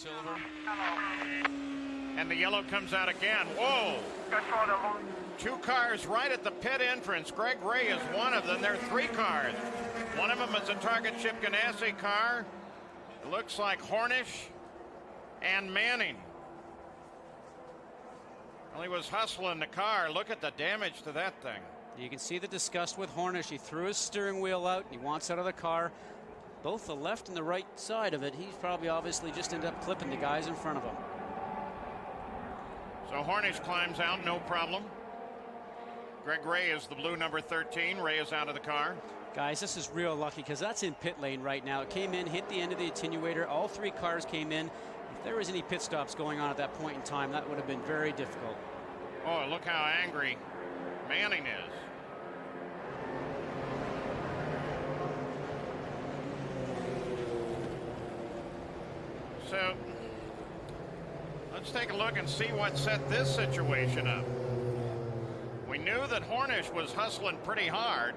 silver. And the yellow comes out again. Whoa! 2 cars right at the pit entrance. Greg Ray is one of them. There are 3 cars. One of them is a Target Chip Ganassi car. It looks like Hornish and Manning. Well, he was hustling the car. Look at the damage to that thing. You can see the disgust with Hornish. He threw his steering wheel out and he wants out of the car. Both the left and the right side of it. He's probably obviously just ended up clipping the guys in front of him. So Hornish climbs out, no problem. Greg Ray is the blue number 13. Ray is out of the car. Guys, this is real lucky because that's in pit lane right now. It came in, hit the end of the attenuator. All 3 cars came in. If there was any pit stops going on at that point in time, that would have been very difficult. Oh, look how angry Manning is. So let's take a look and see what set this situation up. We knew that Hornish was hustling pretty hard.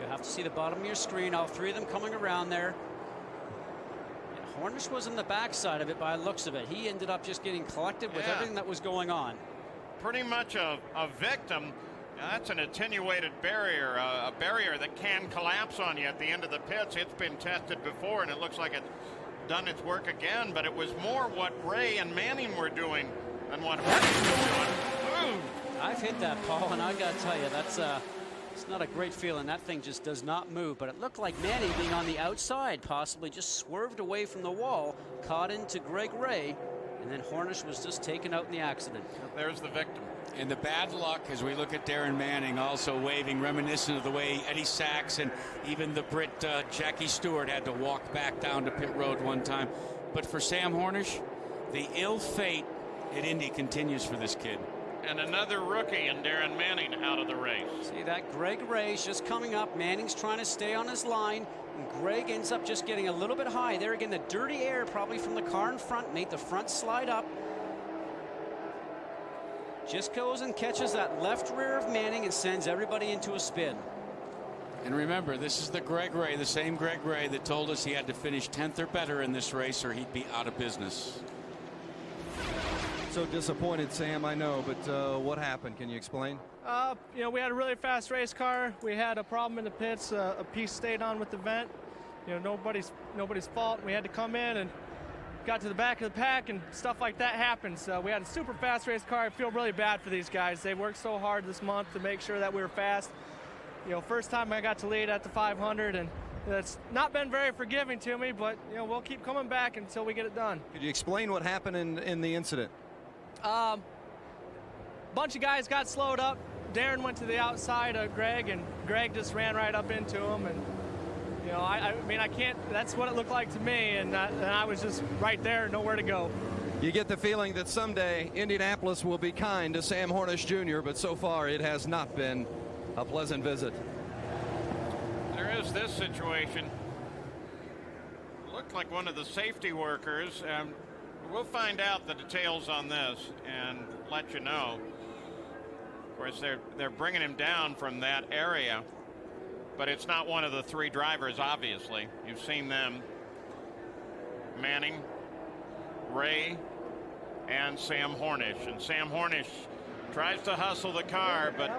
You have to see the bottom of your screen. All 3 of them coming around there. And Hornish was in the backside of it by the looks of it. He ended up just getting collected with everything that was going on. Pretty much a victim. That's an attenuated barrier, a barrier that can collapse on you at the end of the pits. It's been tested before, and it looks like it's done its work again, but it was more what Ray and Manning were doing than what Hornish was doing. Ooh. I've hit that, Paul, and I got to tell you, that's it's not a great feeling. That thing just does not move, but it looked like Manning being on the outside possibly just swerved away from the wall, caught into Greg Ray, and then Hornish was just taken out in the accident. There's the victim. And the bad luck as we look at Darren Manning also waving, reminiscent of the way Eddie Sachs and even the Brit Jackie Stewart had to walk back down to pit road one time. But for Sam Hornish, the ill fate at Indy continues for this kid. And another rookie in Darren Manning out of the race. See that Greg Ray's just coming up. Manning's trying to stay on his line. And Greg ends up just getting a little bit high. There again, the dirty air probably from the car in front made the front slide up. Just goes and catches that left rear of Manning and sends everybody into a spin. And remember, this is the Greg Ray, the same Greg Ray that told us he had to finish 10th or better in this race or he'd be out of business. So disappointed, Sam, I know, but what happened? Can you explain? You know, we had a really fast race car. We had a problem in the pits. A piece stayed on with the vent. You know, nobody's fault. We had to come in and got to the back of the pack, and stuff like that happens. We had a super fast race car. I feel really bad for these guys. They worked so hard this month to make sure that we were fast. You know, first time I got to lead at the 500, and that's not been very forgiving to me, but, you know, we'll keep coming back until we get it done. Could you explain what happened in the incident? Bunch of guys got slowed up. Darren went to the outside of Greg, and Greg just ran right up into him. And, you know, I mean, I can't, that's what it looked like to me, and I was just right there, nowhere to go. You get the feeling that someday Indianapolis will be kind to Sam Hornish Jr., but so far it has not been a pleasant visit. There is this situation. Looked like one of the safety workers. We'll find out the details on this and let you know. Of course, they're bringing him down from that area, but it's not one of the 3 drivers, obviously. You've seen them. Manning, Ray, and Sam Hornish. And Sam Hornish tries to hustle the car, but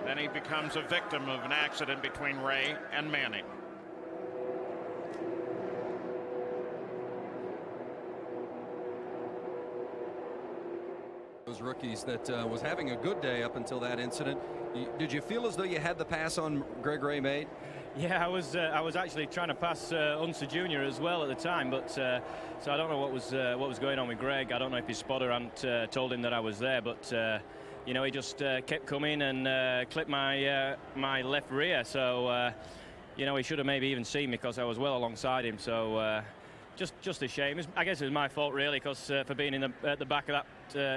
then he becomes a victim of an accident between Ray and Manning. Those rookies that was having a good day up until that incident. Did you feel as though you had the pass on Greg Ray made? Yeah, I was actually trying to pass Hornish Jr. as well at the time, but so I don't know what was going on with Greg. I don't know if his spotter hadn't told him that I was there, but you know, he just kept coming and clipped my my left rear. So you know, he should have maybe even seen me because I was well alongside him. So just a shame. I guess it was my fault really, because for being at the back of that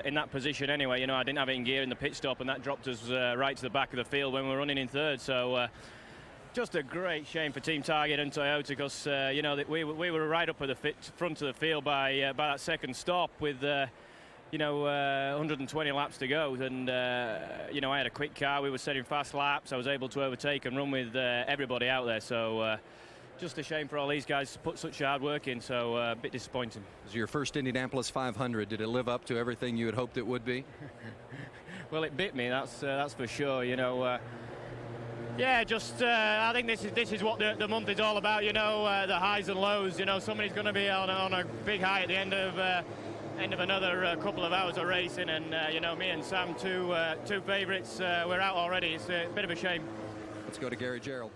in that position anyway. You know, I didn't have it in gear in the pit stop, and that dropped us right to the back of the field when we were running in third. So just a great shame for Team Target and Toyota, because you know, that we were right up at the front of the field by that second stop with you know, 120 laps to go, and you know, I had a quick car. We were setting fast laps. I was able to overtake and run with everybody out there. So just a shame for all these guys to put such hard work in, so a bit disappointing. This is your first Indianapolis 500. Did it live up to everything you had hoped it would be? Well, it bit me, that's for sure. You know, yeah, just I think this is what the month is all about. You know, the highs and lows. You know, somebody's going to be on a big high at the end of another couple of hours of racing, and you know, me and Sam, two favourites, we're out already. It's a bit of a shame. Let's go to Gary Gerald.